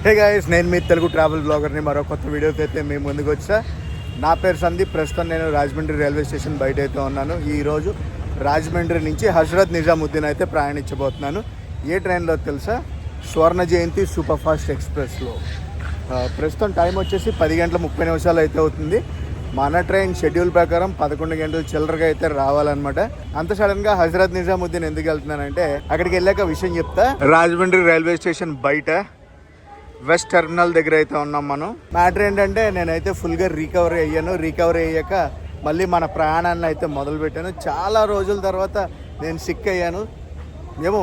Hey guys, నేను మీ Telugu travel బ్లాగర్ని మరో కొత్త వీడియోతో అయితే మేము ముందుకు వచ్చా. నా పేరు సందీప్. ప్రస్తుతం నేను రాజమండ్రి రైల్వే స్టేషన్ బయట అయితే ఉన్నాను. ఈరోజు రాజమండ్రి నుంచి హజరత్ నిజాముద్దీన్ అయితే ప్రయాణించబోతున్నాను. ఏ ట్రైన్లో తెలుసా? స్వర్ణ జయంతి సూపర్ ఫాస్ట్ ఎక్స్ప్రెస్లో. ప్రస్తుతం టైం వచ్చేసి 10:30 అయితే అవుతుంది. మన ట్రైన్ షెడ్యూల్ ప్రకారం 11 గంటల చిల్లరగా అయితే రావాలన్నమాట. అంత సడన్గా హజరత్ నిజాముద్దీన్ ఎందుకు వెళ్తున్నానంటే అక్కడికి వెళ్ళాక విషయం చెప్తా. రాజమండ్రి రైల్వే స్టేషన్ బయట వెస్ట్ టెర్మినల్ దగ్గర అయితే ఉన్నాం మనం. మ్యాటర్ ఏంటంటే నేనైతే ఫుల్గా రికవరీ అయ్యాక మళ్ళీ మన ప్రయాణాన్ని అయితే మొదలుపెట్టాను. చాలా రోజుల తర్వాత నేను సిక్ అయ్యాను.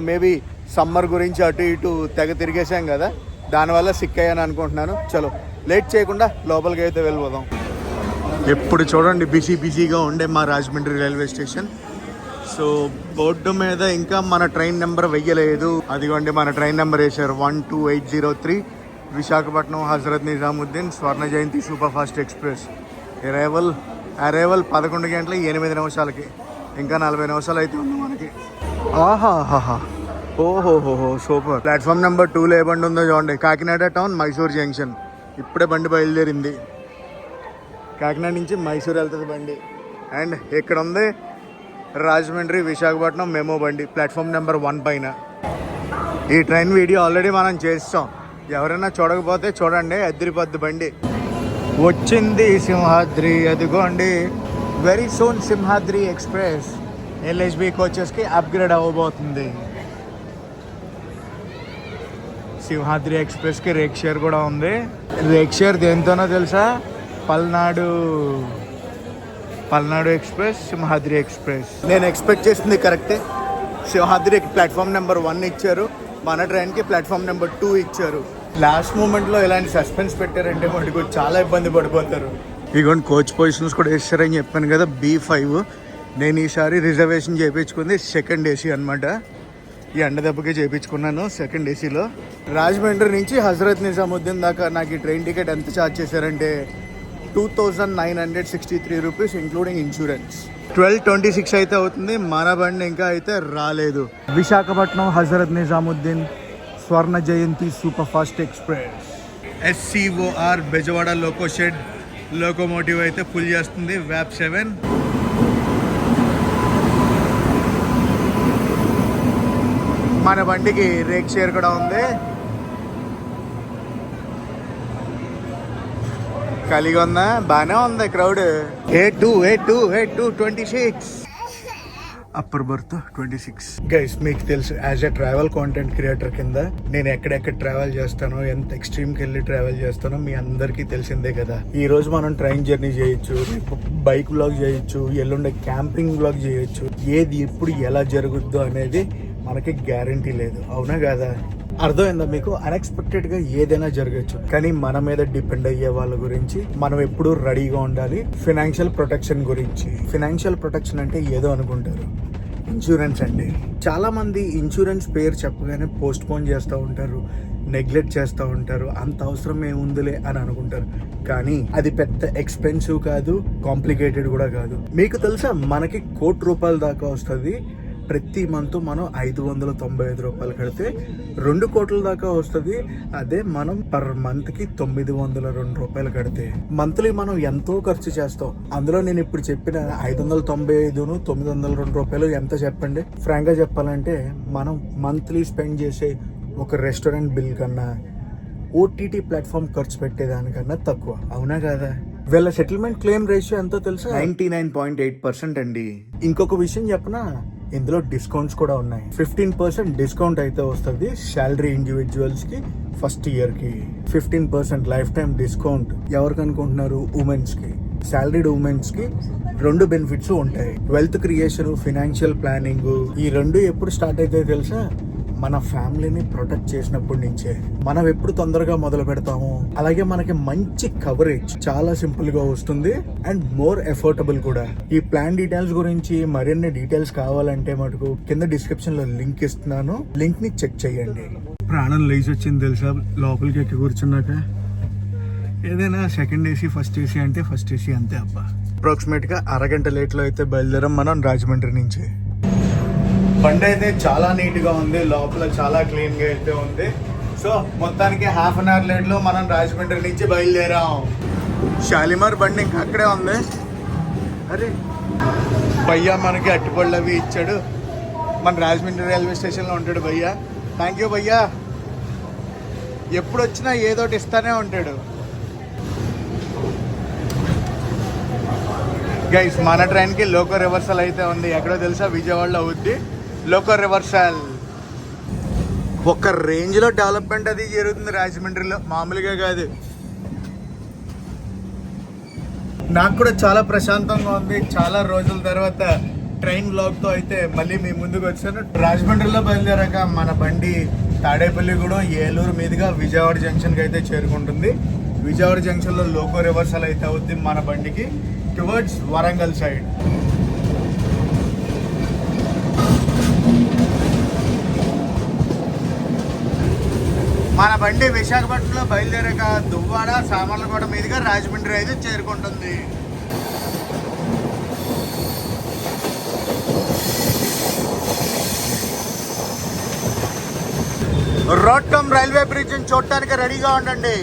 మేబీ సమ్మర్ గురించి అటు ఇటు తెగ తిరిగేసాం కదా, దానివల్ల సిక్ అయ్యాను అనుకుంటున్నాను. చలో లేట్ చేయకుండా లోపలికి అయితే వెళ్ళిపోదాం. ఎప్పుడు చూడండి బిజీగా ఉండే మా Rajahmundry railway station. So board మీద ఇంకా మన ట్రైన్ నెంబర్ వెయ్యలేదు. అదిగోండి మన ట్రైన్ నెంబర్ వేశారు 12803 Visakhapatnam Hazrat Nizamuddin Swarna Jayanti super fast express. Arrival 11:08. ఇంకా 40 నిమిషాలు అయితే ఉంది మనకి. ఆహాహాహా, ఓహోహోహో, సూపర్. ప్లాట్ఫామ్ నెంబర్ 2లో ఏ బండి ఉందో చూడండి. Kakinada town Mysore junction. ఇప్పుడే బండి బయలుదేరింది. కాకినాడ నుంచి మైసూర్ వెళ్తుంది బండి. అండ్ ఇక్కడ ఉంది రాజమండ్రి విశాఖపట్నం మెమో బండి ప్లాట్ఫామ్ నెంబర్ 1 పైన. ఈ ట్రైన్ వీడియో ఆల్రెడీ మనం చేస్తాం. ఎవరైనా చూడకపోతే చూడండి, అదిరిపోద్ది బండి. వచ్చింది సింహాద్రి, అదిగోండి. Very soon Simhadri express LHB కోచెస్కి అప్గ్రేడ్ అవ్వబోతుంది. సింహాద్రి ఎక్స్ప్రెస్కి రేక్ షేర్ కూడా ఉంది. రేక్ షేర్ దేంతోనో తెలుసా? Palnadu express, Simhadri express. నేను ఎక్స్పెక్ట్ చేసింది కరెక్టే. సింహాద్రికి ప్లాట్ఫామ్ నెంబర్ 1 ఇచ్చారు, మన ట్రైన్కి ప్లాట్ఫామ్ నెంబర్ 2 ఇచ్చారు. లాస్ట్ మూమెంట్లో ఇలాంటి సస్పెన్స్ పెట్టారంటే మటుకు చాలా ఇబ్బంది పడిపోతారు. ఇగోండి కోచ్ పొజిషన్స్ కూడా వేస్తారని చెప్పాను కదా, B5. నేను ఈసారి రిజర్వేషన్ చేయించుకుంది సెకండ్ ఏసీ అనమాట. ఈ ఎండ దెబ్బకి చేయించుకున్నాను సెకండ్ ఏసీలో. రాజమండ్రి నుంచి హజరత్ నిజాముద్దీన్ దాకా నాకు ఈ ట్రైన్ టికెట్ ఎంత ఛార్జ్ చేశారంటే 2963 రూపీస్ ఇంక్లూడింగ్ ఇన్సూరెన్స్. 12:26 అయితే అవుతుంది. మన బండి ఇంకా అయితే రాలేదు. Visakhapatnam Hazrat Nizamuddin Swarna Jayanti super fast express SCOR Bezawada loco shed locomotive అయితే ఫుల్ చేస్తుంది. వ్యాప్ 7. మన బండికి రేక్ షేర్ కూడా ఉంది. ఖాళీగా ఉందా? బాగానే ఉంది crowd. A2 26 upper birth 26. Guys, మీకు తెలుసు as a travel content creator కింద నేను ఎక్కడెక్కడ ట్రావెల్ చేస్తానో, ఎంత ఎక్స్ట్రీమ్కి వెళ్ళి ట్రావెల్ చేస్తానో మీ అందరికీ తెలిసిందే కదా. ఈ రోజు మనం ట్రైన్ జర్నీ చేయొచ్చు, బైక్ బ్లాగ్ చేయొచ్చు, ఎల్లుండే క్యాంపింగ్ బ్లాగ్ చేయొచ్చు. ఏది ఎప్పుడు ఎలా జరుగుద్దో అనేది మనకి గ్యారంటీ లేదు, అవునా కదా? అర్థమైందా మీకు? అన్ఎక్స్పెక్టెడ్గా ఏదైనా జరగచ్చు, కానీ మన మీద డిపెండ్ అయ్యే వాళ్ళ గురించి మనం ఎప్పుడూ రెడీగా ఉండాలి. ఫినాన్షియల్ ప్రొటెక్షన్ గురించి. ఫినాన్షియల్ ప్రొటెక్షన్ అంటే ఏదో అనుకుంటారు, ఇన్సూరెన్స్ అండి. చాలా మంది ఇన్సూరెన్స్ పేరు చెప్పగానే పోస్ట్ పోన్ చేస్తూ ఉంటారు, నెగ్లెక్ట్ చేస్తూ ఉంటారు. అంత అవసరం ఏముందిలే అని అనుకుంటారు, కానీ అది పెద్ద ఎక్స్పెన్సివ్ కాదు, కాంప్లికేటెడ్ కూడా కాదు. మీకు తెలుసా, మనకి ₹1,00,00,000 దాకా వస్తుంది. ప్రతి మంత్ మనం 595 రూపాయలు కడితే 2 కోట్ల దాకా వస్తుంది. అదే మనం పర్ మంత్కి 902 రూపాయలు కడితే మంత్లీ మనం ఎంతో ఖర్చు చేస్తాం. అందులో నేను ఇప్పుడు చెప్పిన 595 902 రూపాయలు ఎంత చెప్పండి? ఫ్రాంక్గా చెప్పాలంటే మనం మంత్లీ స్పెండ్ చేసే ఒక రెస్టారెంట్ బిల్ కన్నా, OTT ప్లాట్ఫామ్ ఖర్చు పెట్టేదానికన్నా తక్కువ, అవునా కదా? వీళ్ళ సెటిల్మెంట్ క్లెయిమ్ రేషియో ఎంతో తెలుసా? 99.8% అండి. ఇంకొక విషయం చెప్పనా, ఇందులో డిస్కౌంట్స్ కూడా ఉన్నాయి. 15% డిస్కౌంట్ అయితే వస్తుంది శాలరీ ఇండివిజువల్స్ కి ఫస్ట్ ఇయర్ కి. 15% లైఫ్ టైం డిస్కౌంట్ ఎవరికి అనుకుంటున్నారు? ఉమెన్స్ కి. శాలరీడ్ ఉమెన్స్ కి 2 బెనిఫిట్స్ ఉంటాయి. Wealth creation, financial planning. ఈ 2 ఎప్పుడు స్టార్ట్ అయితే తెలుసా? మన ఫ్యామిలీని ప్రొటెక్ట్ చేసినప్పటి నుంచే. మనం ఎప్పుడు తొందరగా మొదలు పెడతాము, అలాగే మనకి మంచి కవరేజ్ చాలా సింపుల్ గా వస్తుంది అండ్ మోర్ ఎఫోర్డబుల్ కూడా. ఈ ప్లాన్ డీటెయిల్స్ గురించి మరిన్ని డీటెయిల్స్ కావాలంటే మటుకు కింద డిస్క్రిప్షన్ లో లింక్ ఇస్తున్నాను, లింక్ ని చెక్ చేయండి. ప్రాణం లేచి వచ్చింది తెలుసా లోపలికి ఎక్కి కూర్చున్నాక. ఏదైనా సెకండ్ ఏసీ ఫస్ట్ ఏసీ అంటే ఫస్ట్ ఏసీ అంతే అబ్బా. అప్రాక్సిమేట్ గా అరగంట లేట్ లో అయితే బయలుదేరాం మనం రాజమండ్రి నుంచి. బండి అయితే చాలా నీట్గా ఉంది, లోపల చాలా క్లీన్గా అయితే ఉంది. సో మొత్తానికి హాఫ్ అన్ అవర్ లేట్లో మనం రాజమండ్రి నుంచి బయలుదేరాం. షాలిమార్ బండి ఇంకా అక్కడే ఉంది. అరే భయ్యా మనకి అట్టుపళ్ళు అవి ఇచ్చాడు. మన రాజమండ్రి రైల్వే స్టేషన్లో ఉంటాడు భయ్యా. థ్యాంక్ యూ భయ్యా. ఎప్పుడు వచ్చినా ఏదోటి ఇస్తానే ఉంటాడు. గైస్ మన ట్రైన్కి లోకో రివర్సల్ అయితే ఉంది. ఎక్కడో తెలుసా? విజయవాడలో అవుద్ది లోకో రివర్సల్. ఒక రేంజ్లో డెవలప్మెంట్ అది జరుగుతుంది రాజమండ్రిలో, మామూలుగా కాదు. నాకు కూడా చాలా ప్రశాంతంగా ఉంది. చాలా రోజుల తర్వాత ట్రైన్ బ్లాగ్తో అయితే మళ్ళీ మీ ముందుకు వచ్చాను. రాజమండ్రిలో బయలుదేరాక మన బండి తాడేపల్లిగూడెం ఏలూరు మీదుగా విజయవాడ జంక్షన్కి అయితే చేరుకుంటుంది. విజయవాడ జంక్షన్లో లోకో రివర్సల్ అయితే అవుద్ది మన బండికి టువర్డ్స్ వరంగల్ సైడ్. మన బండి విశాఖపట్నంలో బయలుదేరాక దువ్వాడ సామర్లకోట మీదుగా రాజమండ్రి అయితే చేరుకుంటుంది. రోట్టం రైల్వే బ్రిడ్జ్ చూడటానికి రెడీగా ఉండండి.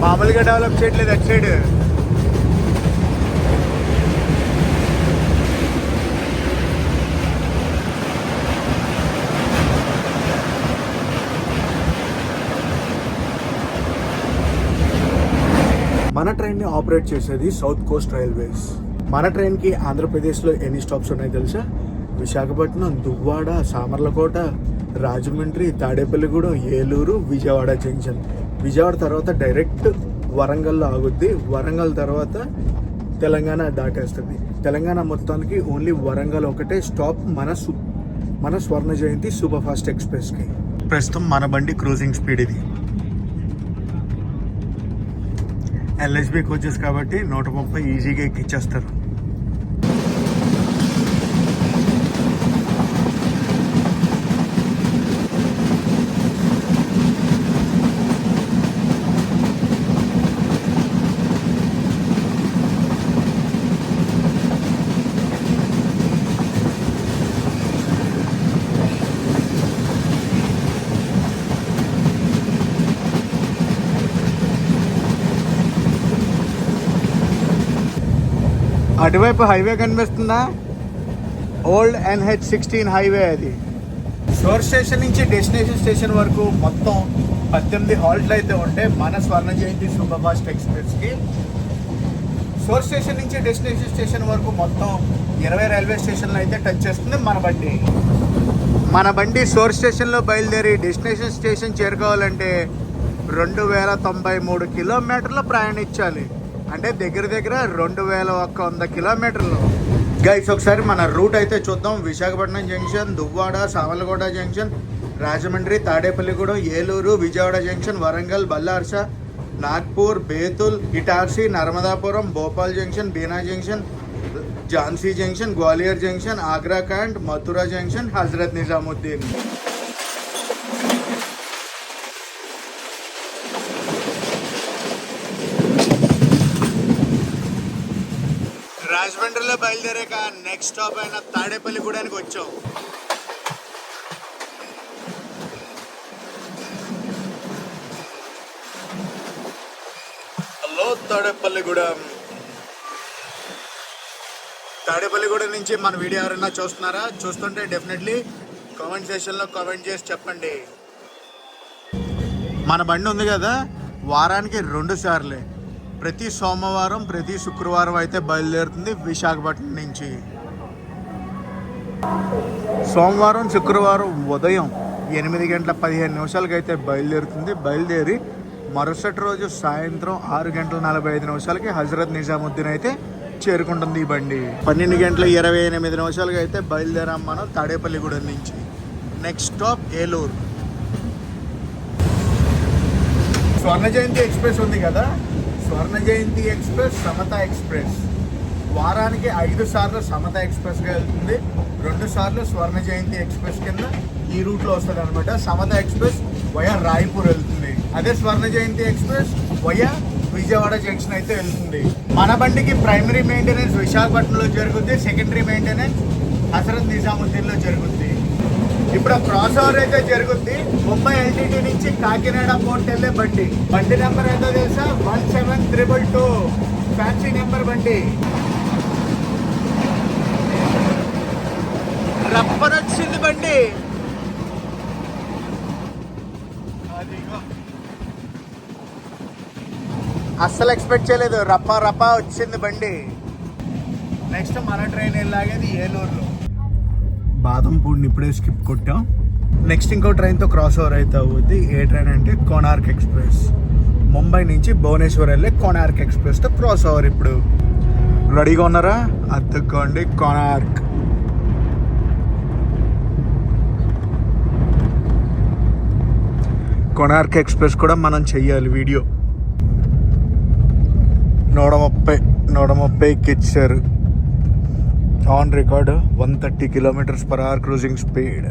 మామూలుగా డెవలప్ చేయట్లేదు అటు సైడ్. మన ట్రైన్ని ఆపరేట్ చేసేది సౌత్ కోస్ట్ రైల్వేస్. మన ట్రైన్కి ఆంధ్రప్రదేశ్లో ఎన్ని స్టాప్స్ ఉన్నాయి తెలుసా? విశాఖపట్నం, దువ్వాడ, సామర్లకోట, రాజమండ్రి, తాడేపల్లిగూడెం, ఏలూరు, విజయవాడ జంక్షన్. విజయవాడ తర్వాత డైరెక్ట్ వరంగల్లో ఆగుద్ది. వరంగల్ తర్వాత తెలంగాణ దాటేస్తుంది. తెలంగాణ మొత్తానికి ఓన్లీ వరంగల్ ఒకటే స్టాప్ మన స్వర్ణ జయంతి సూపర్ ఫాస్ట్ ఎక్స్ప్రెస్కి. ప్రస్తుతం మన బండి క్రూజింగ్ స్పీడ్ ఇది. ఎల్హెచ్బి కోచెస్ కాబట్టి 130 ఈజీగా ఎక్కిచ్చేస్తారు. అటువైపు హైవే కనిపిస్తుందా? ఓల్డ్ NH16 హైవే అది. సోర్స్ స్టేషన్ నుంచి డెస్టినేషన్ స్టేషన్ వరకు మొత్తం 18 హాల్ట్లు అయితే ఉంటాయి మన స్వర్ణ Jayanti super fast ఎక్స్ప్రెస్కి. Source station నుంచి డెస్టినేషన్ స్టేషన్ వరకు మొత్తం 20 రైల్వే స్టేషన్లు అయితే టచ్ చేస్తుంది మన బండి. మన బండి సోర్స్ స్టేషన్లో బయలుదేరి డెస్టినేషన్ స్టేషన్ చేరుకోవాలంటే 2093 కిలోమీటర్లు ప్రయాణించాలి. అంటే దగ్గర 2100 కిలోమీటర్లు. గైస్ ఒకసారి మన రూట్ అయితే చూద్దాం. Visakhapatnam junction, Duvvada, Samarlakota junction, Rajahmundry, Tadepalligudem, Eluru, Vijayawada junction, Warangal, Ballarshah, Nagpur, Betul, Itarsi, Narmadapuram, Bhopal junction, Bina junction, Jhansi junction, Gwalior junction, Agra cantt, Mathura junction, Hazrat Nizamuddin. రాజమండ్రిలో బయలుదేరాక నెక్స్ట్ స్టాప్ అయిన తాడేపల్లిగూడెనికి వచ్చాం. హలో తాడేపల్లిగూడెం. తాడేపల్లిగూడెం నుంచి మన వీడియో ఎవరైనా చూస్తున్నారా? చూస్తుంటే డెఫినెట్లీ కామెంట్ సెక్షన్లో కామెంట్ చేసి చెప్పండి. మన బండి ఉంది కదా, వారానికి 2 సార్లే ప్రతి సోమవారం, ప్రతి శుక్రవారం అయితే బయలుదేరుతుంది విశాఖపట్నం నుంచి. సోమవారం, శుక్రవారం ఉదయం 8:15 అయితే బయలుదేరుతుంది. బయలుదేరి మరుసటి రోజు సాయంత్రం 6:45 హజరత్ నిజాముద్దీన్ అయితే చేరుకుంటుంది ఈ బండి. 12:28 అయితే బయలుదేరాం మనం తాడేపల్లిగూడెం నుంచి. Next stop Eluru. Swarna Jayanti express ఉంది కదా, స్వర్ణ జయంతి ఎక్స్ప్రెస్, సమత ఎక్స్ప్రెస్ వారానికి 5 సార్లు సమత ఎక్స్ప్రెస్గా వెళ్తుంది, 2 సార్లు స్వర్ణ జయంతి ఎక్స్ప్రెస్ కింద ఈ రూట్లో వస్తుంది అనమాట. సమత ఎక్స్ప్రెస్ వయా రాయ్పూర్ వెళ్తుంది, అదే Swarna Jayanti express via Vijayawada junction అయితే వెళ్తుంది. మన బండికి ప్రైమరీ మెయింటెనెన్స్ విశాఖపట్నంలో జరుగుద్ది, సెకండరీ మెయింటెనెన్స్ హజరత్ నిజాముద్దీన్లో జరుగుద్ది. ఇప్పుడు క్రాస్ ఓవర్ అయితే జరుగుద్ది. ముంబై ఎల్టీటీ నుంచి కాకినాడ పోర్ట్ వెళ్ళే బండి నెంబర్ ఏదో తెలుసా, 17222 ఫ్యాన్సీ నెంబర్ బండి. రప్పనొచ్చింది బండి, అస్సలు ఎక్స్పెక్ట్ చేయలేదు, రప్ప వచ్చింది బండి. నెక్స్ట్ మన ట్రైన్ వెళ్ళాగేది ఏలూరులో. బాదంపూడిని ఇప్పుడే స్కిప్ కొట్టాం. నెక్స్ట్ ఇంకో ట్రైన్తో క్రాస్ ఓవర్ అయితే అవుద్ది. ఏ ట్రైన్ అంటే కోనార్క్ ఎక్స్ప్రెస్, ముంబై నుంచి భువనేశ్వర్ వెళ్ళే కోనార్క్ ఎక్స్ప్రెస్తో క్రాస్ ఓవర్. ఇప్పుడు రెడీగా ఉన్నారా? అద్దెకోండి కోనార్క్. కోనార్క్ ఎక్స్ప్రెస్ కూడా మనం చెయ్యాలి వీడియో. 130 ఎక్కిచ్చారు. On record 130 km/h cruising speed.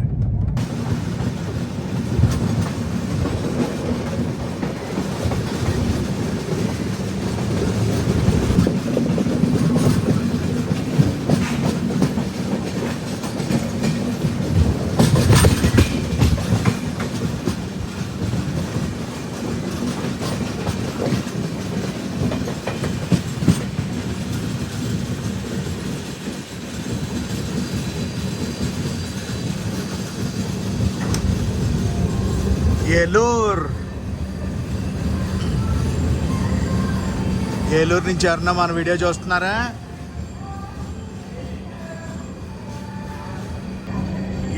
Eluru నుంచి ఎవరన్నా మన వీడియో చూస్తున్నారా?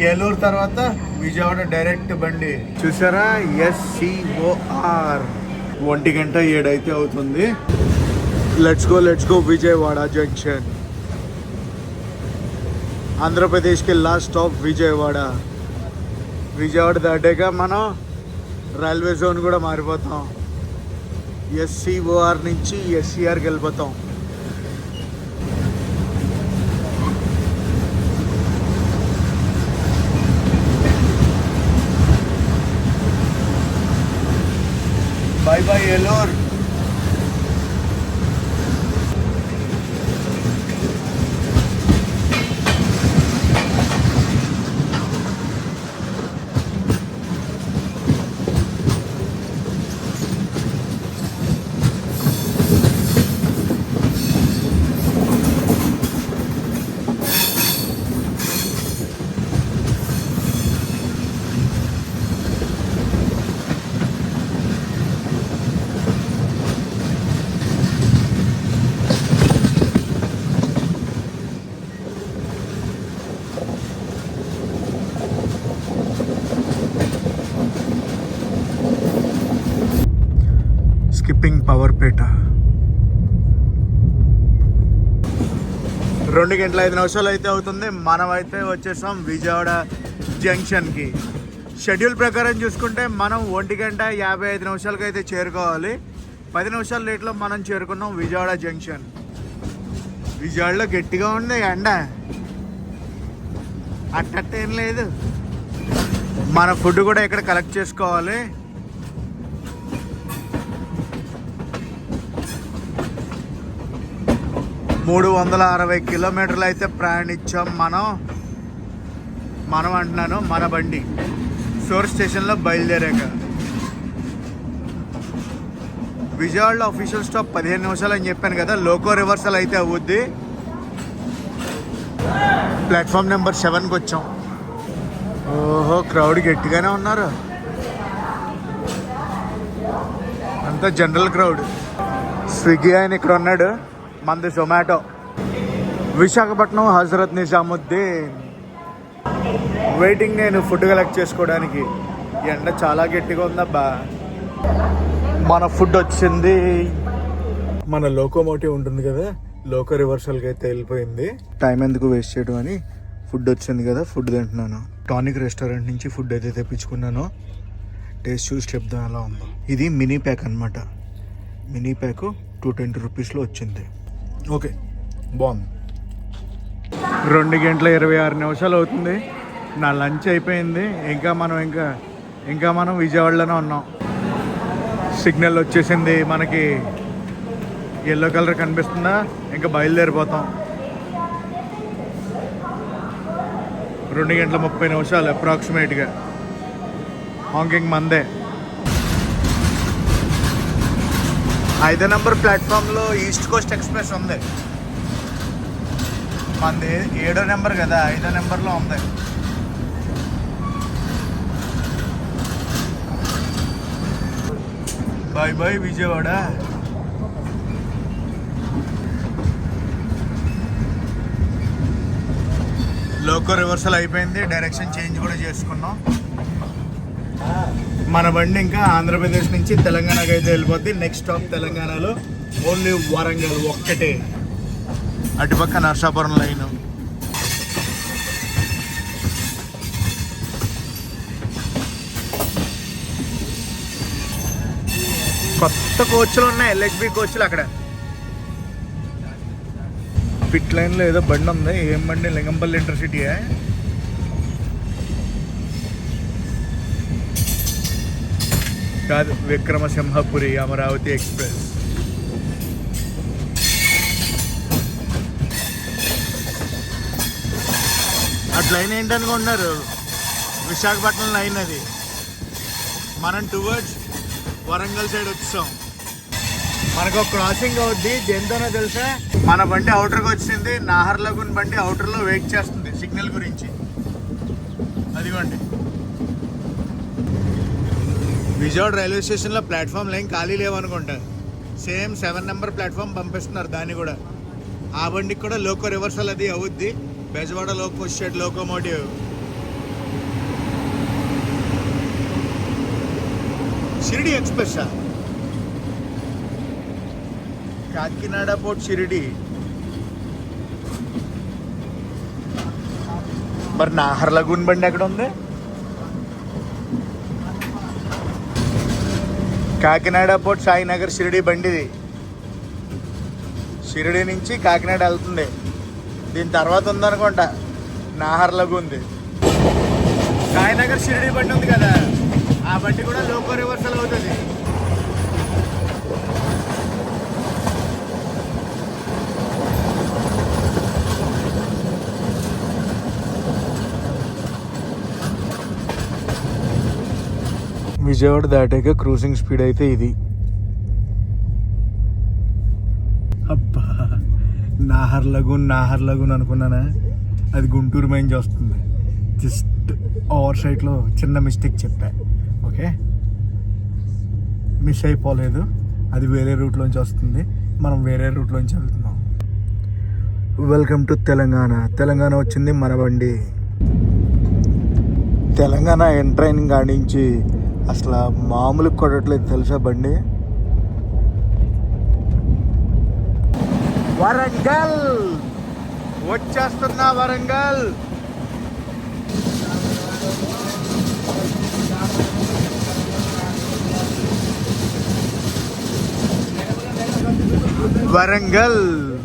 ఏలూరు తర్వాత విజయవాడ డైరెక్ట్ బండి చూసారా, SCOR. 1:07 అయితే అవుతుంది. Let's go Vijayawada junction. ఆంధ్రప్రదేశ్కి లాస్ట్ స్టాప్ విజయవాడ. విజయవాడ దాటాక మనం రైల్వే జోన్ కూడా మారిపోతాం. SCOR నుంచి SCRకి వెళ్ళిపోతాం. బై ఏలూరు. స్కిప్పింగ్ పవర్పేట. 2 గంటల 5 నిమిషాలు అయితే అవుతుంది. మనమైతే వచ్చేసాం విజయవాడ జంక్షన్కి. షెడ్యూల్ ప్రకారం చూసుకుంటే మనం 1:55 నిమిషాలకి అయితే చేరుకోవాలి. 10 నిమిషాల లేట్లో మనం చేరుకున్నాం విజయవాడ జంక్షన్. విజయవాడలో గట్టిగా ఉంది ఎండ, అట్టేం లేదు. మన ఫుడ్ కూడా ఇక్కడ కలెక్ట్ చేసుకోవాలి. మూడు 360 కిలోమీటర్లు అయితే ప్రయాణించాం మనం అంటున్నాను, మన బండి సోర్స్ స్టేషన్లో బయలుదేరాక. విజయవాడలో అఫీషియల్ స్టాప్ 15 నిమిషాలు అని చెప్పాను కదా, లోకో రివర్సల్ అయితే అవుద్ది. ప్లాట్ఫామ్ నెంబర్ 7కి వచ్చాం. ఓహో, క్రౌడ్ గట్టిగానే ఉన్నారు, అంతా జనరల్ క్రౌడ్. స్విగ్గీ ఆయన ఇక్కడ ఉన్నాడు, మంది జొమాటో. విశాఖపట్నం హజరత్ నిజాముద్దీన్ వెయిటింగ్ నేను ఫుడ్ కలెక్ట్ చేసుకోవడానికి. ఎండ చాలా గట్టిగా ఉందబ్బా. మన ఫుడ్ వచ్చింది. మన లోకోమోటివ్ ఉంటుంది కదా, లోకో రివర్సల్కి అయితే వెళ్ళిపోయింది. టైం ఎందుకు వేస్ట్ చేయడం అని ఫుడ్ వచ్చింది కదా, ఫుడ్ తింటున్నాను. టానిక్ రెస్టారెంట్ నుంచి ఫుడ్ అయితే తెప్పించుకున్నాను. టేస్ట్ చూసి చెప్దాం ఎలా ఉందో. ఇది మినీ ప్యాక్ అనమాట. మినీ ప్యాక్ 220 రూపీస్లో వచ్చింది. ఓకే, బాగుంది. 2 గంటల 26 నిమిషాలు అవుతుంది. నా లంచ్ అయిపోయింది. ఇంకా మనం విజయవాడలోనే ఉన్నాం. సిగ్నల్ వచ్చేసింది మనకి. ఎల్లో కలర్ కనిపిస్తుందా? ఇంకా బయలుదేరిపోతాం. 2 గంటల 30 నిమిషాలు అప్రాక్సిమేట్గా. హాంకింగ్ మందే. 5వ నెంబర్ ప్లాట్ఫామ్లో ఈస్ట్ కోస్ట్ ఎక్స్ప్రెస్ ఉంది. మనది 7వ నెంబర్ కదా, 5వ నెంబర్లో ఉంది. Bye bye Vijayawada. Loco reversal అయిపోయింది. డైరెక్షన్ చేంజ్ కూడా చేసుకున్నాం. మన బండి ఇంకా ఆంధ్రప్రదేశ్ నుంచి తెలంగాణకి అయితే వెళ్ళిపోద్ది. నెక్స్ట్ స్టాప్ తెలంగాణలో ఓన్లీ వరంగల్ ఒక్కటే. అటుపక్క నర్సాపురం లైన్. కొత్త కోచ్లు ఉన్నాయి, ఎల్హెచ్బి కోచ్లు. అక్కడ పిట్ లైన్లో ఏదో బండి ఉంది. ఏం బండి? లింగంపల్లి ఇంటర్సిటీయా? కాదు, విక్రమసింహపురి అమరావతి ఎక్స్ప్రెస్. అటు లైన్ ఏంటనుకుంటున్నారు? విశాఖపట్నం లైన్ అది. మనం టువర్డ్స్ వరంగల్ సైడ్ వచ్చాం. మనకు ఒక క్రాసింగ్ అవుద్ది. దేంతోనో తెలుసా? మన బండి అవుటర్కి వచ్చింది. నాహర్లగున్ బండి అవుటర్లో వెయిట్ చేస్తుంది సిగ్నల్ గురించి. అదిగోండి. విజయవాడ రైల్వే స్టేషన్లో ప్లాట్ఫామ్లు ఏం ఖాళీ లేవనుకుంటా. సేమ్ 7 నెంబర్ ప్లాట్ఫామ్ పంపిస్తున్నారు దాన్ని కూడా. ఆ బండికి కూడా లోకో రివర్సల్ అది అవుద్ది. Bezawada loco shed locomotive. Shirdi express. Kakinada port Shirdi. మరి నాహర్లగున్ బండి ఎక్కడ ఉంది? కాకినాడ పోర్ట్ సాయినగర్ షిరిడి బండిది. షిరిడి నుంచి కాకినాడ వెళ్తుంది. దీని తర్వాత ఉందనుకుంటా నాహర్లగుంది. సాయినగర్ షిరిడి బండి ఉంది కదా, ఆ బండి కూడా లోకో రివర్సల్ అవుతుంది. విజయవాడ దాటాక క్రూజింగ్ స్పీడ్ అయితే ఇది. అబ్బా, నాహర్లగున్ అనుకున్నానా? అది గుంటూరు మైంజ్ వస్తుంది. జస్ట్ ఓవర్ సైట్లో చిన్న మిస్టేక్ చెప్పా. ఓకే, మిస్ అయిపోలేదు. అది వేరే రూట్లోంచి వస్తుంది, మనం వేరే రూట్లోంచి వెళ్తున్నాం. వెల్కమ్ టు తెలంగాణ వచ్చింది మన బండి. తెలంగాణ ఎంట్రైనింగ్ కానించి అసలు మామూలు కొట్టట్లేదు తెలుసా బండి. వరంగల్ వచ్చేస్తున్నా. వరంగల్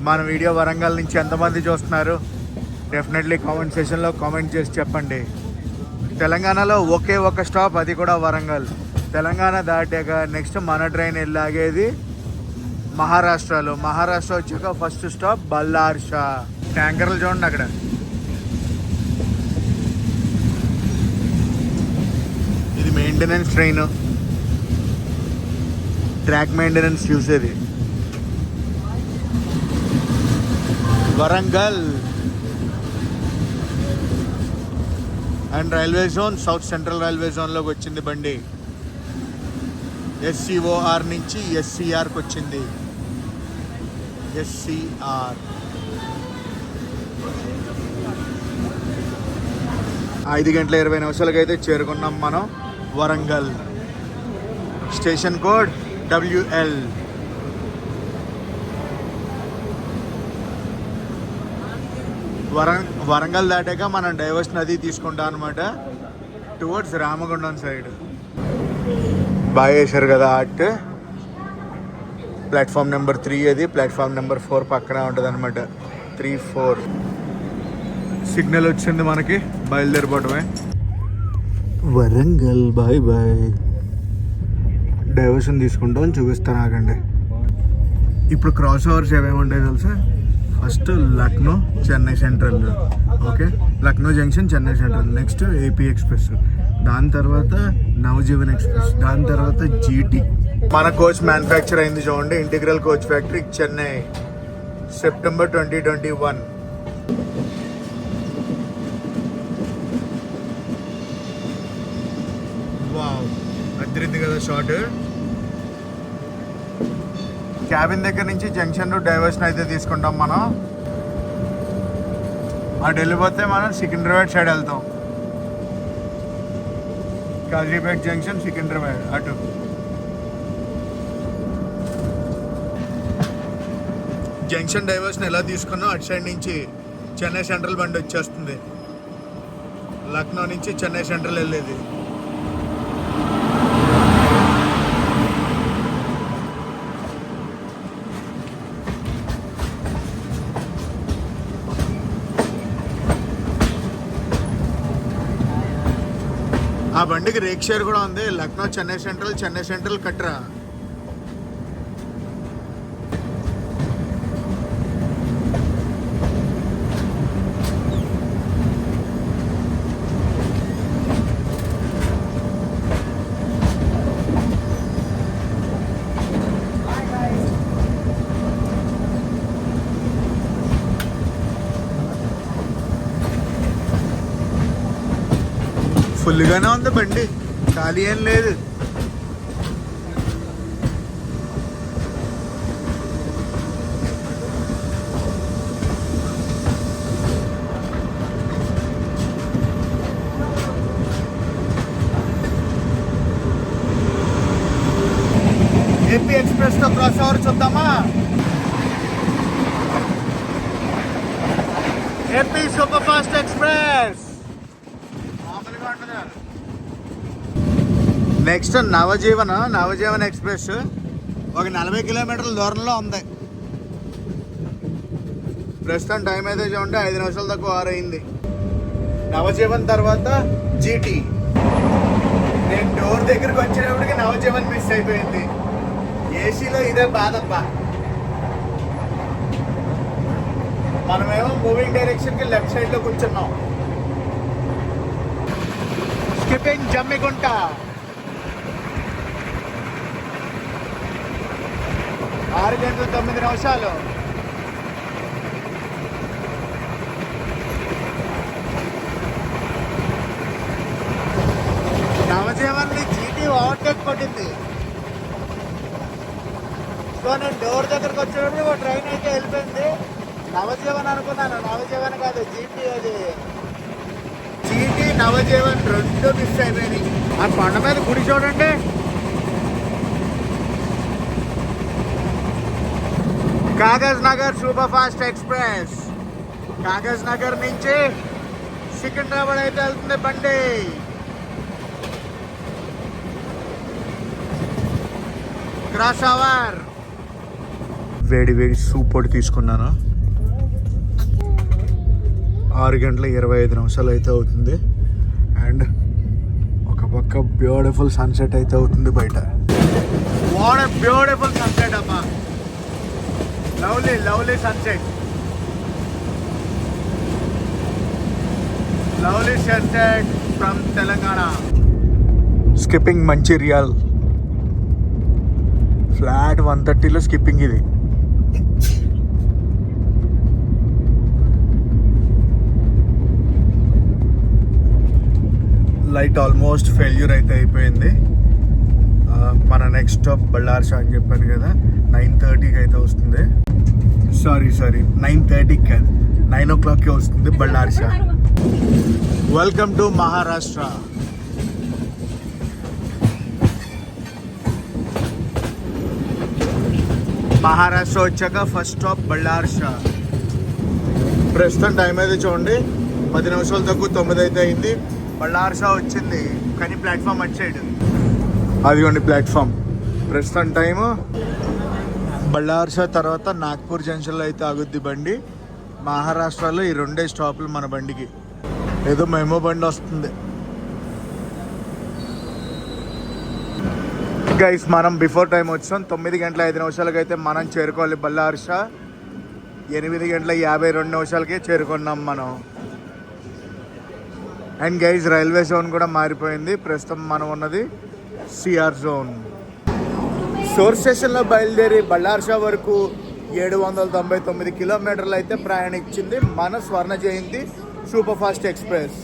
మన వీడియో వరంగల్ నుంచి ఎంతమంది చూస్తున్నారు? డెఫినెట్లీ కామెంట్ సెషన్లో కామెంట్ చేసి చెప్పండి. తెలంగాణలో ఒకే ఒక స్టాప్, అది కూడా వరంగల్. తెలంగాణ దాటాక నెక్స్ట్ మన ట్రైన్ వెళ్ళాగేది మహారాష్ట్రలో. మహారాష్ట్ర వచ్చాక ఫస్ట్ స్టాప్ బల్లార్షా. ట్యాంకర్లు చూడండి అక్కడ. ఇది మెయింటెనెన్స్ ట్రైన్, ట్రాక్ మెయింటెనెన్స్ చూసేది. Warangal and railway zone, south central railway జోన్లోకి వచ్చింది బండి. SCOR నుంచి SCRకి వచ్చింది. SCR 5 గంటల 20 నిమిషాలకి అయితే చేరుకున్నాం మనం Warangal. Station code WL. Warangal దాటాక మనం డైవర్షన్ అది తీసుకుంటాం అనమాట టువర్డ్స్ రామగుండం సైడ్. బాగా వేశారు కదా ఆర్ట్. ప్లాట్ఫామ్ నెంబర్ 3 అది, ప్లాట్ఫామ్ నెంబర్ 4 పక్కనే ఉంటుంది అనమాట. 3, 4 సిగ్నల్ వచ్చింది మనకి, బయలుదేరిపోవటమే. Warangal bye bye. డైవర్షన్ తీసుకుంటాం, చూపిస్తాను ఆగండి. ఇప్పుడు క్రాస్ ఓవర్స్ ఏమేమి ఉంటాయి తెలుసా? First Lucknow Chennai central, okay, Lucknow junction Chennai central. Next AP express, దాని తర్వాత నవజీవన్ ఎక్స్ప్రెస్, దాని తర్వాత జీటీ. మన కోచ్ మ్యానుఫ్యాక్చర్ అయింది చూడండి, integral coach factory Chennai, September 2021. Wow, అద్దరింది కదా షార్ట్. క్యాబిన్ దగ్గర నుంచి జంక్షన్ డైవర్షన్ అయితే తీసుకుంటాం మనం. అటు వెళ్ళిపోతే మనం సికింద్రాబాద్ సైడ్ వెళ్తాం. కాజీపేట్ జంక్షన్ సికింద్రాబాద్ అటు. జంక్షన్ డైవర్షన్ ఎలా తీసుకున్నాం, అటు సైడ్ నుంచి చెన్నై సెంట్రల్ బండి వచ్చేస్తుంది. లక్నో నుంచి చెన్నై సెంట్రల్ వెళ్ళేది. ఆ బండికి రేక్ షేర్ కూడా ఉంది. లక్నో చెన్నై సెంట్రల్ కట్రా. ఫుల్గానే ఉంది బండి, ఖాళీ ఏం లేదు. ఏపీ ఎక్స్ప్రెస్ తో క్రాస్ ఓవర్ చూద్దామా? AP super fast express next Navjivan express ఒక 40 కిలోమీటర్ల దూరంలో ఉంది. ప్రస్తుతం టైం అయితే చూడండి 5 నిమిషాల తక్కువ 6 అయింది. నవజీవన్ తర్వాత జీటీ. నేను డోర్ దగ్గరికి వచ్చేటప్పటికి నవజీవన్ మిస్ అయిపోయింది. ఏసీలో ఇదే బాధబ్బా. మనమేమో మూవింగ్ డైరెక్షన్కి లెఫ్ట్ సైడ్లో కూర్చున్నాం. స్కిప్పింగ్ జమ్మిగుంట. ఆరు గంటల 9 నిమిషాలు. నవజీవన్ ని జీటీ ఓవర్టేక్ కొట్టింది. సో నేను డోర్ దగ్గరకు వచ్చేటప్పుడు ఒక ట్రైన్ అయితే వెళ్ళిపోయింది. నవజీవన్ అనుకున్నాను, నవజీవన్ కాదు జీటీ. అది జీటీ నవజీవన్ 2 మిస్ అయిపోయినాయి. ఆ కొండ మీద గుడి చూడండి. Kagaz Nagar super fast express. Kagaz Nagar నుంచి సికింద్రాబాద్ అయితే వెళ్తుంది బండి. Cross over. వేడి సూప్ ఒకటి తీసుకున్నాను. 6 గంటల 25 నిమిషాలు అయితే అవుతుంది. అండ్ ఒక పక్క బ్యూటిఫుల్ సన్సెట్ అయితే అవుతుంది బయట. వాట్ ఎ బ్యూటిఫుల్ సన్సెట్ అమ్మా. Lovely sunset. Lovely sunset from Telangana. Skipping Mancherial. Flat 130లో స్కిప్పింగ్ ఇది. లైట్ ఆల్మోస్ట్ ఫెయిల్యూర్ అయితే అయిపోయింది. మన నెక్స్ట్ స్టాప్ బళ్ళార్షా అని చెప్పాను కదా, 9:30కి అయితే వస్తుంది. సారీ 9:30కి కాదు, 9 o'clockకే వస్తుంది బళ్ళార్షా. Welcome to Maharashtra. మహారాష్ట్ర వచ్చాక ఫస్ట్ స్టాప్ బళ్ళార్షా. ప్రస్తుతం టైం అయితే చూడండి 10 నిమిషాలు తక్కువ 9 అయితే అయింది. బళ్ళార్షా వచ్చింది, కానీ ప్లాట్ఫామ్ అటు సైడ్. అదిగోండి ప్లాట్ఫామ్. ప్రస్తుతం టైము బళ్ళార్షా తర్వాత నాగ్పూర్ జంక్షన్లో అయితే ఆగుద్ది బండి. మహారాష్ట్రలో ఈ 2 స్టాపులు మన బండికి. ఏదో మెమో బండి వస్తుంది. గైస్ మనం బిఫోర్ టైం వచ్చాం. 9:05 అయితే మనం చేరుకోవాలి బళ్ళార్షా. 8:52 చేరుకున్నాం మనం. అండ్ గైస్ రైల్వే జోన్ కూడా మారిపోయింది. ప్రస్తుతం మనం ఉన్నది సిఆర్ జోన్. సోర్స్ స్టేషన్లో బయలుదేరి బళ్ళార్షా వరకు 799 కిలోమీటర్లు అయితే ప్రయాణించింది మన స్వర్ణ జయంతి సూపర్ ఫాస్ట్ ఎక్స్ప్రెస్.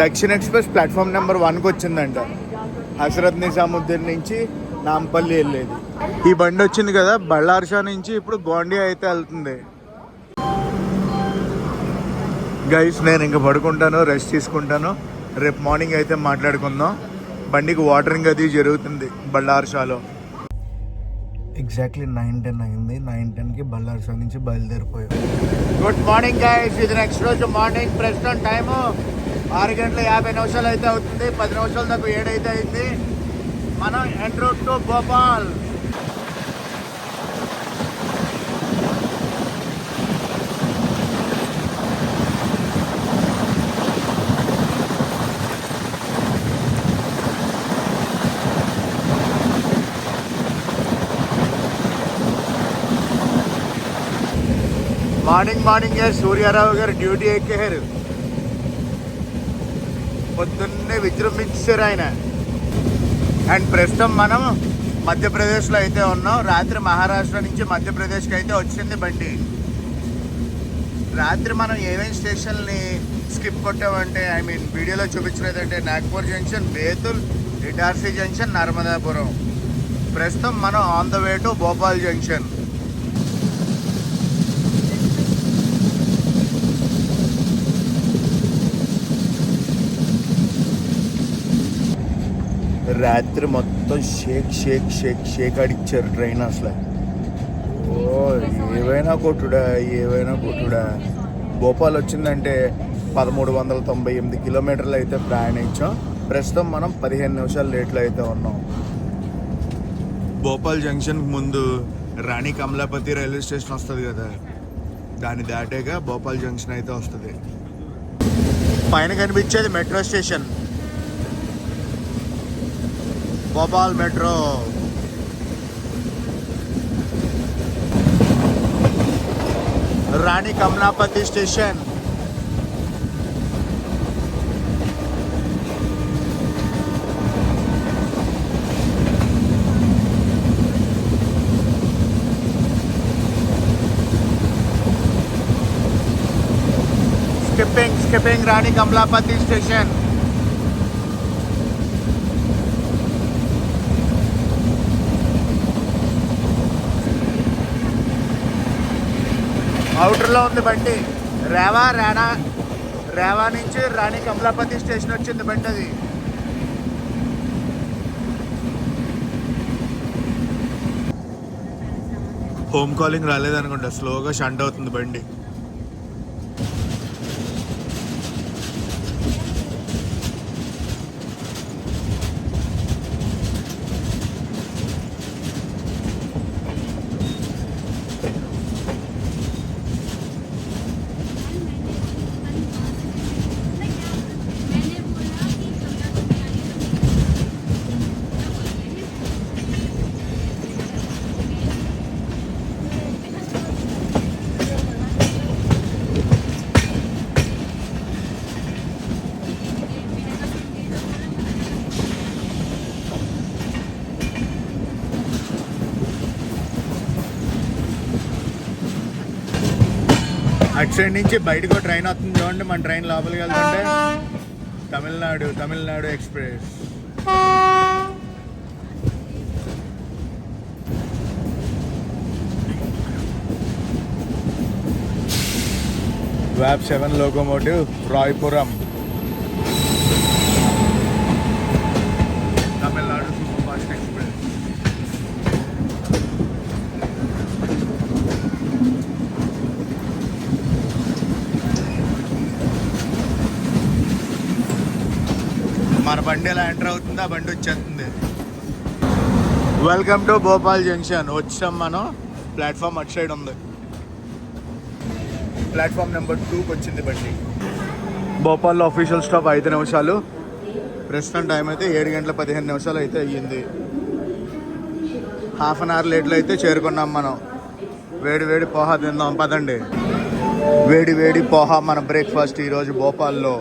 దక్షిణ ఎక్స్ప్రెస్ ప్లాట్ఫామ్ నెంబర్ 1కి వచ్చిందంట. హజరత్ నిజాముద్దీన్ నుంచి నాంపల్లి వెళ్ళేది ఈ బండి వచ్చింది కదా. బళ్ళార్షా నుంచి ఇప్పుడు గోండియా అయితే వెళ్తుంది. గైస్ నేను ఇంకా పడుకుంటాను, రెస్ట్ తీసుకుంటాను. రేపు మార్నింగ్ అయితే మాట్లాడుకుందాం. బండికి వాటరింగ్ అది జరుగుతుంది బళ్ళార్షాలో. ఎగ్జాక్ట్లీ 9:10 అయింది. 9:10కి బళ్ళార్షా నుంచి బయలుదేరిపోయాం. గుడ్ మార్నింగ్ గైస్, ఇది నెక్స్ట్ రోజు మార్నింగ్. ప్రస్తుతం టైము 6:50 అయితే అవుతుంది. 10 నిమిషాల దాకా 7 అయితే అయింది. మనం en route to Bhopal. Morning Suryarao garu duty ఎక్కారు. పొద్దున్నే విజృంభించారు ఆయన. అండ్ ప్రస్తుతం మనం మధ్యప్రదేశ్లో అయితే ఉన్నాం. రాత్రి మహారాష్ట్ర నుంచి మధ్యప్రదేశ్కి అయితే వచ్చింది బండి. రాత్రి మనం ఏమేమి స్టేషన్ని స్కిప్ కొట్టామంటే, వీడియోలో చూపించలేదంటే, నాగ్పూర్ జంక్షన్, బేతుల్, ఇటార్సీ జంక్షన్, నర్మదాపురం. ప్రస్తుతం మనం on the way to Bhopal junction. రాత్రి మొత్తం షేక్ అడిచ్చారు ట్రైన్ అసలు. ఓ ఏవైనా కొట్టుడా. భోపాల్ వచ్చిందంటే 1398 కిలోమీటర్లు అయితే ప్రయాణించాం. ప్రస్తుతం మనం 15 నిమిషాలు లేట్లో అయితే ఉన్నాం. భోపాల్ జంక్షన్ ముందు రాణి కమలాపతి రైల్వే స్టేషన్ వస్తుంది కదా, దాన్ని దాటాక భోపాల్ జంక్షన్ అయితే వస్తుంది. పైన కనిపించేది మెట్రో స్టేషన్, భోపాల్ మెట్రో. రాణి కమలాపతి స్టేషన్. స్కిప్పింగ్ రాణి కమలాపతి స్టేషన్. అవుటర్లో ఉంది బండి. రేవా నుంచి రాణి కమలాపతి స్టేషన్ వచ్చింది బండి. అది హోమ్ కాలింగ్ రాలేదనుకుంటా, స్లోగా షంట్ అవుతుంది బండి. అటు సైడ్ నుంచి బయటకు ట్రైన్ వస్తుంది చూడండి. మన ట్రైన్ లోపలికి వెళ్తుంటే Tamil Nadu express. WAP 7 locomotive Royapuram, Tamil Nadu super fast express. మన బండి ఎలా ఎంటర్ అవుతుంది ఆ బండి వచ్చేస్తుంది. Welcome to Bhopal junction. వచ్చాం మనం. ప్లాట్ఫామ్ అటు సైడ్ ఉంది. ప్లాట్ఫామ్ నెంబర్ 2కి వచ్చింది బండి. భోపాల్లో అఫీషియల్ స్టాప్ 5 నిమిషాలు. ప్రస్తుతం టైం అయితే 7:15 అయితే అయ్యింది. హాఫ్ అన్ అవర్ లేట్లో అయితే చేరుకున్నాం మనం. వేడి వేడి పోహా తిందాం పదండి. వేడి వేడి పోహా మన బ్రేక్ఫాస్ట్ ఈరోజు భోపాల్లో.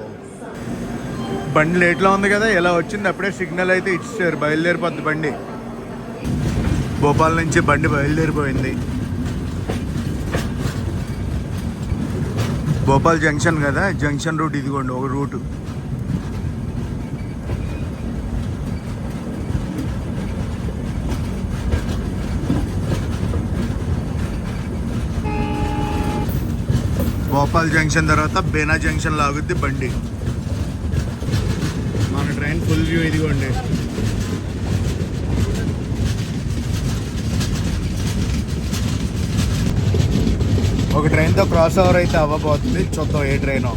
బండి లేట్లో ఉంది కదా, ఎలా వచ్చింది అప్పుడే సిగ్నల్ అయితే ఇచ్చారు, బయలుదేరిపోద్ది బండి. భోపాల్ నుంచి బండి బయలుదేరిపోయింది. భోపాల్ జంక్షన్ కదా, జంక్షన్ రూట్ ఇదిగోండి ఒక రూటు. భోపాల్ జంక్షన్ తర్వాత బేనా జంక్షన్ లాగుద్ది బండి. మన ట్రైన్ ఫుల్ వ్యూ ఇదిగోండి. ఒక ట్రైన్తో క్రాస్ ఓవర్ అయితే అవ్వబోతుంది. చూద్దాం ఏ ట్రైన్.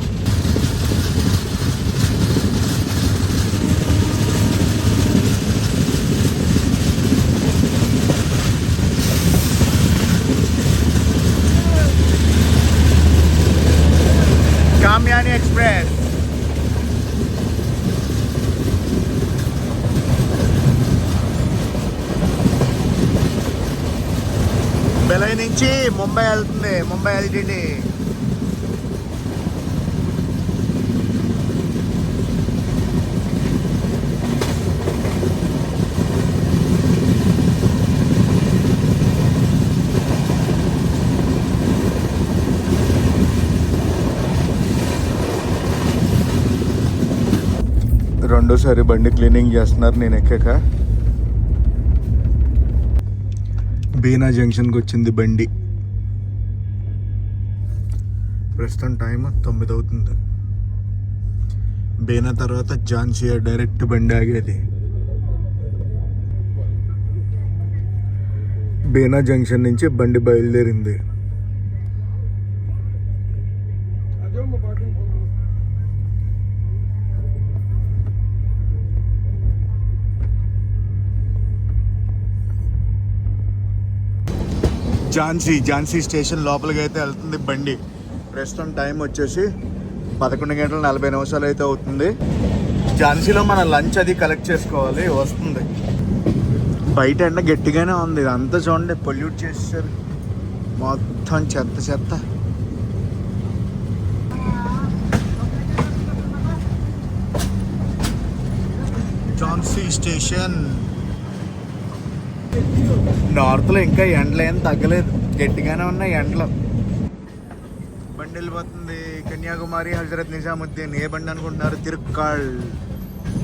కామ్యాని ఎక్స్ప్రెస్. బెలై నుంచి ముంబై వెళ్తుంది. ముంబై ఎల్టీటీ. రెండోసారి బండి క్లీనింగ్ చేస్తున్నారు నేను ఎక్కాక. బీనా జంక్షన్కి వచ్చింది బండి. ప్రస్తుతం టైం 9 అవుతుంది. బీనా తర్వాత ఝాన్సీ డైరెక్ట్ బండి ఆగేది. బీనా జంక్షన్ నుంచి బండి బయలుదేరింది. ఝాన్సీ స్టేషన్ లోపలికి అయితే వెళ్తుంది బండి. ప్రస్తుతం టైం వచ్చేసి 11:40 అయితే అవుతుంది. ఝాన్సీలో మన లంచ్ అది కలెక్ట్ చేసుకోవాలి, వస్తుంది. బయట ఎండ గట్టిగానే ఉంది. అంతా చూడండి పొల్యూట్ చేసేసారు మొత్తం, చెత్త చెత్త. ఝాన్సీ స్టేషన్. నార్త్లో ఇంకా ఎండలు ఏం తగ్గలేదు, గట్టిగానే ఉన్నాయి ఎండలు. బండి వెళ్ళిపోతుంది. కన్యాకుమారి హజరత్ నిజాముద్దీన్. ఏ బండి అనుకుంటున్నారు?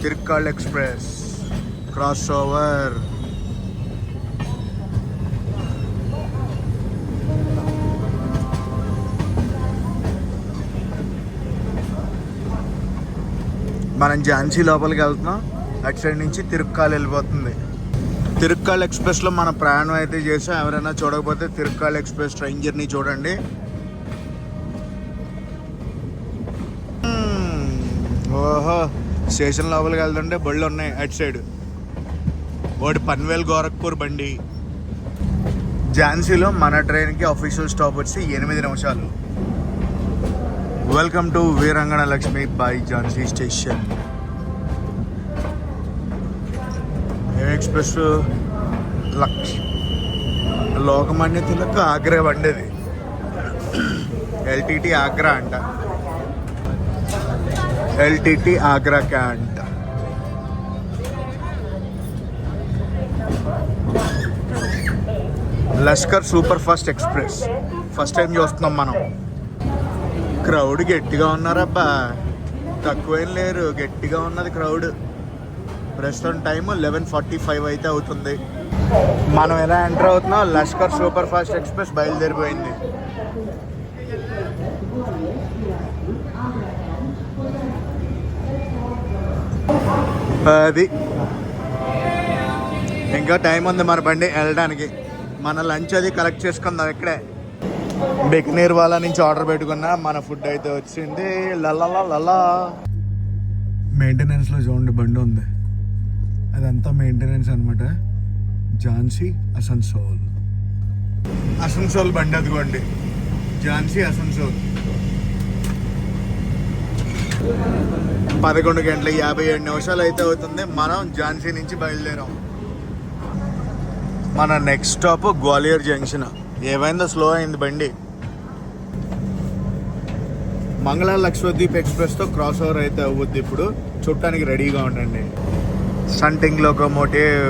తిరుక్కాళ్ ఎక్స్ప్రెస్ క్రాస్ ఓవర్. మనం ఝాన్సీ లోపలికి వెళ్తున్నాం. అటు సైడ్ నుంచి తిరుక్కాళ్ వెళ్ళిపోతుంది. తిరుక్కాళ్ ఎక్స్ప్రెస్లో మన ప్రయాణం అయితే చేసాం. ఎవరైనా చూడకపోతే తిరుక్కాళ్ ఎక్స్ప్రెస్ ట్రైన్ జర్నీ చూడండి. ఓహో, స్టేషన్ లోపలికి వెళ్తుంటే బళ్ళు ఉన్నాయి అటు సైడ్. ఒకటి పన్వేల్ గోరఖ్పూర్ బండి. ఝాన్సీలో మన ట్రైన్కి అఫీషియల్ స్టాప్ వచ్చి 8 నిమిషాలు. Welcome to Veerangana Lakshmi Bai Jhansi station. Express Lokmanya Tilak Agra బండిది. ఎల్టీటీ ఆగ్రా అంట. LTT Agra cantt. Lashkar super fast express first time చూస్తున్నాం మనం. క్రౌడ్ గట్టిగా ఉన్నారబ్బా, తక్కువేం లేరు, గట్టిగా ఉన్నది క్రౌడ్. ప్రస్తుతం టైం 11:45 అయితే అవుతుంది. మనం ఎలా ఎంటర్ అవుతున్నాం? లష్కర్ సూపర్ ఫాస్ట్ ఎక్స్ప్రెస్ బయలుదేరిపోయింది. అది ఇంకా టైం ఉంది మన బండి వెళ్ళడానికి. మన లంచ్ అది కలెక్ట్ చేసుకుందాం ఇక్కడే. బికనీర్ వాళ్ళ నుంచి ఆర్డర్ పెట్టుకున్నా. మన ఫుడ్ అయితే వచ్చింది. లలా. మెయింటెనెన్స్లో చూడండి బండి ఉంది, అదంతా మెయింటెనెన్స్ అనమాట. ఝాన్సీ అసన్సోల్, అసన్సోల్ బండి అదిగోండి, ఝాన్సీ అసన్సోల్. 11:57 అయితే అవుతుంది. మనం ఝాన్సీ నుంచి బయలుదేరాం. మన నెక్స్ట్ స్టాప్ గ్వాలియర్ జంక్షన్. ఏమైందో స్లో అయింది బండి. మంగళ లక్షద్వీప్ ఎక్స్ప్రెస్తో క్రాస్ ఓవర్ అయితే అవ్వద్దు. ఇప్పుడు చూడటానికి రెడీగా ఉండండి. సంటింగ్ లోకోమోటివ్.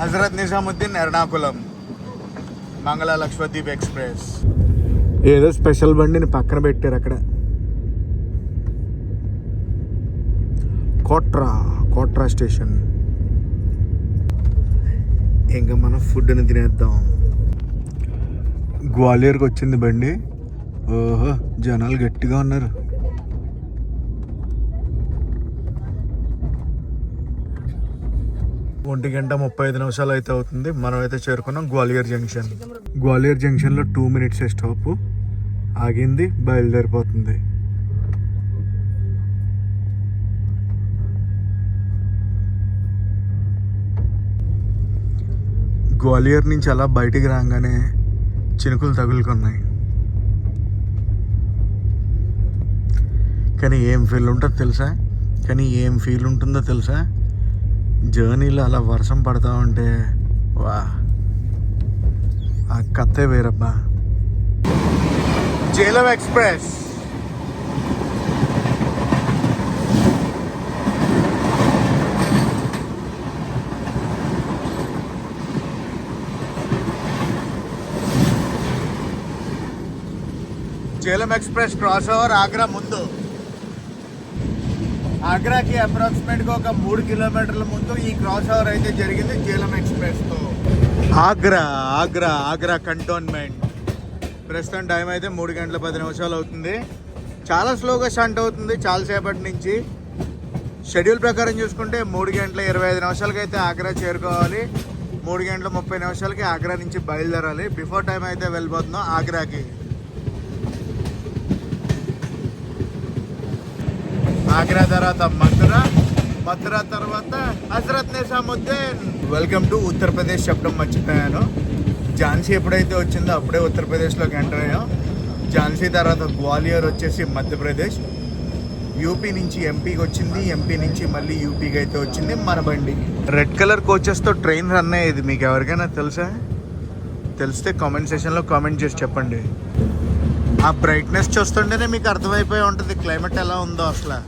హజరత్ నిజాముద్దీన్ ఎర్నాకుళం మంగళ లక్షద్వీప్ ఎక్స్ప్రెస్. ఏదో స్పెషల్ బండిని పక్కన పెట్టారు అక్కడ. కోట్రా స్టేషన్. ఇంకా మనం ఫుడ్ని తినేద్దాం. గ్వాలియర్కి వచ్చింది బండి. ఓహో, జనాలు గట్టిగా ఉన్నారు. ఒంటి గంట 35 అయితే అవుతుంది. మనం అయితే చేరుకున్నాం గ్వాలియర్ జంక్షన్. గ్వాలియర్ జంక్షన్లో 2 minutes స్టాప్. ఆగింది, బయలుదేరిపోతుంది. గ్వాలియర్ నుంచి అలా బయటికి రాగానే చినుకులు తగులుకున్నాయి. కానీ ఏం ఫీల్ ఉంటుందో తెలుసా? జర్నీలో అలా వర్షం పడతా ఉంటే వా, ఆ కథే వేరబ్బా. Jhelum express. Jhelum express cross over Agra ముందు. ఆగ్రాకి అప్రాక్సిమేట్గా ఒక 3 kilometers ముందు ఈ క్రాస్ ఓవర్ అయితే జరిగింది జేలం ఎక్స్ప్రెస్తో. ఆగ్రా కంటోన్మెంట్. ప్రస్తుతం టైం అయితే 3:10 అవుతుంది. చాలా స్లోగా స్టార్ట్ అవుతుంది చాలాసేపటి నుంచి. షెడ్యూల్ ప్రకారం చూసుకుంటే 3:25 అయితే ఆగ్రా చేరుకోవాలి. 3:30 ఆగ్రా నుంచి బయలుదేరాలి. బిఫోర్ టైం అయితే వెళ్ళిపోతున్నాం ఆగ్రాకి. ఆగ్రా తర్వాత మథుర తర్వాత హజరత్ నిజాముద్దీన్. వెల్కమ్ టు ఉత్తరప్రదేశ్ చెప్పడం మర్చిపోయాను. ఝాన్సీ ఎప్పుడైతే వచ్చిందో అప్పుడే ఉత్తరప్రదేశ్లోకి ఎంటర్ అయ్యాం. ఝాన్సీ తర్వాత గ్వాలియర్ వచ్చేసి మధ్యప్రదేశ్. యూపీ నుంచి ఎంపీకి వచ్చింది, ఎంపీ నుంచి మళ్ళీ యూపీకి అయితే వచ్చింది మన బండి. రెడ్ కలర్ కోచెస్తో ట్రైన్ రన్ అయ్యేది. మీకు ఎవరికైనా తెలిస్తే కామెంట్ సెషన్లో కామెంట్ చేసి చెప్పండి. ఆ బ్రైట్నెస్ చూస్తుంటేనే మీకు అర్థమైపోయి ఉంటుంది క్లైమేట్ ఎలా ఉందో అసలు.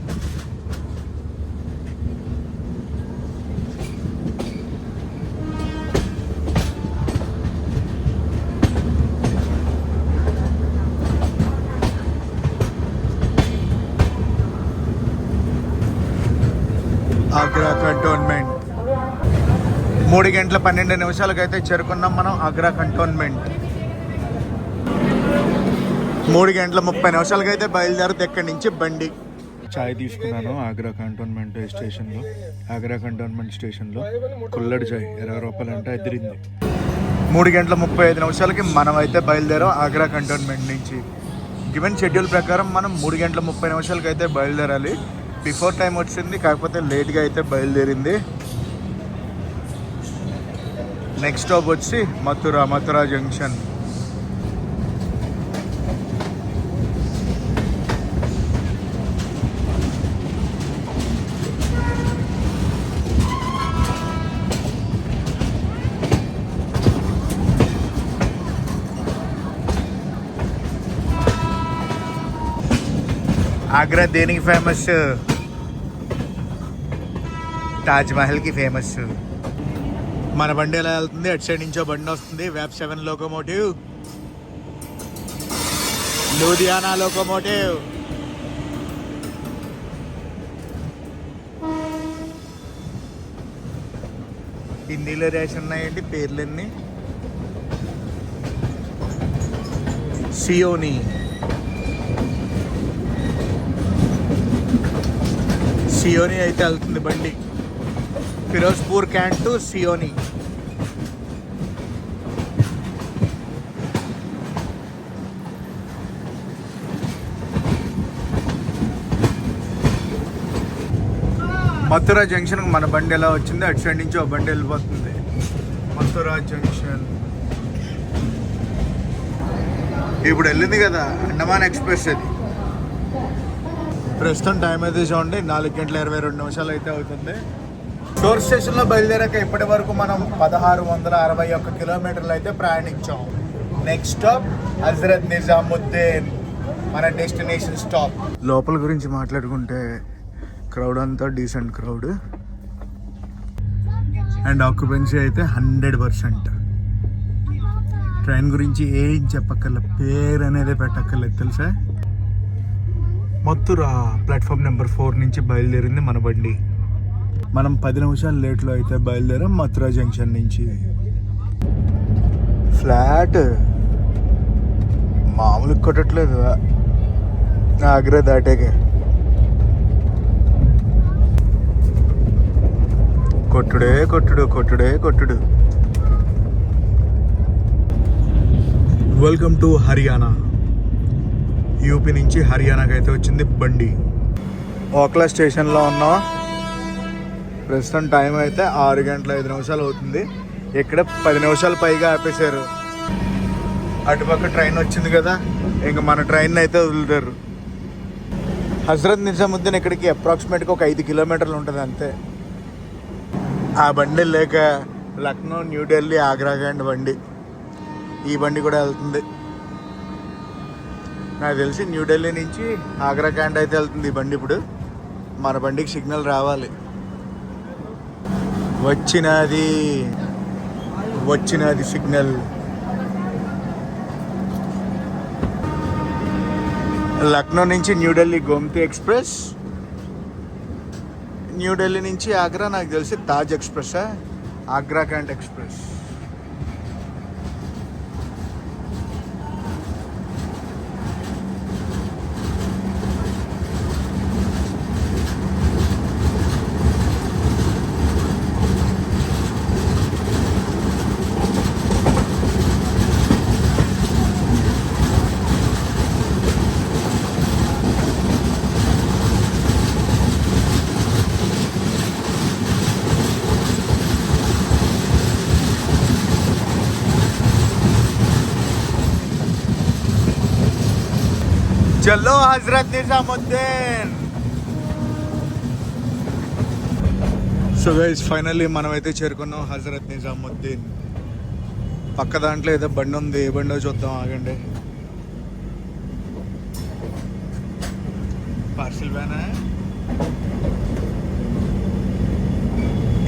ఆగ్రా కంటోన్మెంట్. 3:12 అయితే చేరుకున్నాం మనం ఆగ్రా కంటోన్మెంట్. 3:30 అయితే బయలుదేరుతుంది ఎక్కడి నుంచి బండి. చాయ్ తీసుకున్నాను ఆగ్రా కంటోన్మెంట్ స్టేషన్లో. కుల్లడి చాయ్ 20 రూపాయలు అంటే ఎదిరింది. 3:35 మనం అయితే బయలుదేరాం ఆగ్రా కంటోన్మెంట్ నుంచి. గివెన్ షెడ్యూల్ ప్రకారం మనం 3:30 అయితే బయలుదేరాలి. బిఫోర్ టైం వచ్చింది, కాకపోతే లేట్గా అయితే బయలుదేరింది. నెక్స్ట్ స్టాప్ వచ్చి మథుర జంక్షన్. ఆగ్రా దేనికి ఫేమస్? తాజ్ మహల్కి ఫేమస్. మన బండి ఎలా వెళ్తుంది, అటు సైడ్ నుంచో బండి వస్తుంది. వ్యాప్ 7 లోకోమోటివ్, లూధియానా లోకోమోటివ్. హిందీలో రేషన్ ఉన్నాయండి పేర్లన్నీ. సియోని, సియోని అయితే వెళ్తుంది బండి. Firozpur cantt to Seoni. Mathura junction మన బండి ఎలా వచ్చింది, అటు సైడ్ నుంచి ఒక బండి వెళ్ళిపోతుంది. మథురా జంక్షన్ ఇప్పుడు వెళ్ళింది కదా అండమాన్ ఎక్స్ప్రెస్. అది ప్రస్తుతం టైం అయితే చూడండి 4:22 అయితే అవుతుంది. టోర్ స్టేషన్లో బయలుదేరాక ఇప్పటి వరకు మనం 1661 కిలోమీటర్లు అయితే ప్రయాణించాం. నెక్స్ట్ స్టాప్ హజరత్ నిజాముద్దీన్, మన డెస్టినేషన్ స్టాప్. లోపల గురించి మాట్లాడుకుంటే క్రౌడ్ అంతా డీసెంట్ క్రౌడ్ అండ్ ఆక్యుపెన్సీ అయితే 100%. ట్రైన్ గురించి ఏం చెప్పక్కర్లే, పేరు అనేది పెట్టక్కర్లేదు తెలుసా. మథురా ప్లాట్ఫామ్ నెంబర్ 4 నుంచి బయలుదేరింది మన బండి. మనం 10 నిమిషాలు లేట్లో అయితే బయలుదేరాం మథురా జంక్షన్ నుంచి. ఫ్లాట్ మామూలు కొట్టట్లేదు ఆగ్రా దాటాకే. కొట్టుడే కొట్టుడు, కొట్టుడే కొట్టుడు. Welcome to Haryana. యూపీ నుంచి హర్యానాకి అయితే వచ్చింది బండి. ఓక్లా స్టేషన్లో ఉన్నాం. ప్రస్తుతం టైం అయితే 6:05 అవుతుంది. ఇక్కడ 10 నిమిషాలు పైగా ఆపేశారు. అటుపక్క ట్రైన్ వచ్చింది కదా, ఇంకా మన ట్రైన్ అయితే వదులుతారు. హజరత్ నిజాముద్దీన్ ఇక్కడికి అప్రాక్సిమేట్గా ఒక 5 కిలోమీటర్లు ఉంటుంది అంతే. ఆ బండి లేక లక్నో, న్యూఢిల్లీ, ఆగ్రా క్యాంట్ బండి. ఈ బండి కూడా వెళ్తుంది. నాకు తెలిసి న్యూఢిల్లీ నుంచి ఆగ్రా క్యాంట్ అయితే వెళ్తుంది ఈ బండి. ఇప్పుడు మన బండికి సిగ్నల్ రావాలి. వచ్చినది సిగ్నల్. లక్నో నుంచి న్యూఢిల్లీ గోమతి ఎక్స్ప్రెస్, న్యూఢిల్లీ నుంచి ఆగ్రా నాకు తెలిసి Taj express, Agra cantt express. చలో Hazrat Nizamuddin. So guys finally మనమైతే చేరుకున్నాం హజరత్ నిజాముద్దీన్. పక్క దాంట్లో ఏదో బండి ఉంది, ఏ బండో చూద్దాం ఆగండి. పార్సిల్ వ్యానా,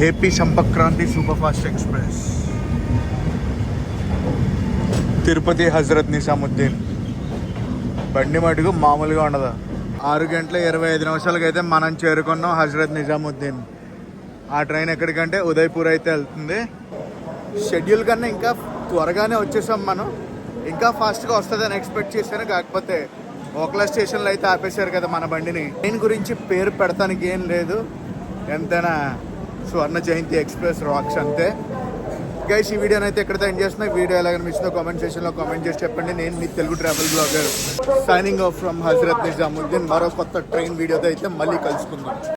AP Sampark Kranti super fast express, Tirupati Hazrat Nizamuddin. బండి మటుకు మామూలుగా ఉండదు. 6:25 అయితే మనం చేరుకున్నాం హజరత్ నిజాముద్దీన్. ఆ ట్రైన్ ఎక్కడికంటే ఉదయ్పూర్ అయితే వెళ్తుంది. షెడ్యూల్ కన్నా ఇంకా త్వరగానే వచ్చేసాం మనం. ఇంకా ఫాస్ట్గా వస్తుందని ఎక్స్పెక్ట్ చేశాను. కాకపోతే ఓక్లా స్టేషన్లో అయితే ఆపేశారు కదా మన బండిని. ట్రైన్ గురించి పేరు పెడతానికి ఏం లేదు, ఎంతైనా స్వర్ణ జయంతి ఎక్స్ప్రెస్ రాక్స్ అంతే. గైస్ ఈ వీడియోని అయితే ఎక్కడితో ఎండ్ చేస్తున్నా. వీడియో ఎలా కనిపిస్తుందో కామెంట్ సెక్షన్లో కామెంట్ చేసి చెప్పండి. నేను మీ Telugu travel blogger signing off from Hazrat Nizamuddin. మరో కొత్త ట్రైన్ వీడియోతో అయితే మళ్ళీ కలుసుకుందాం.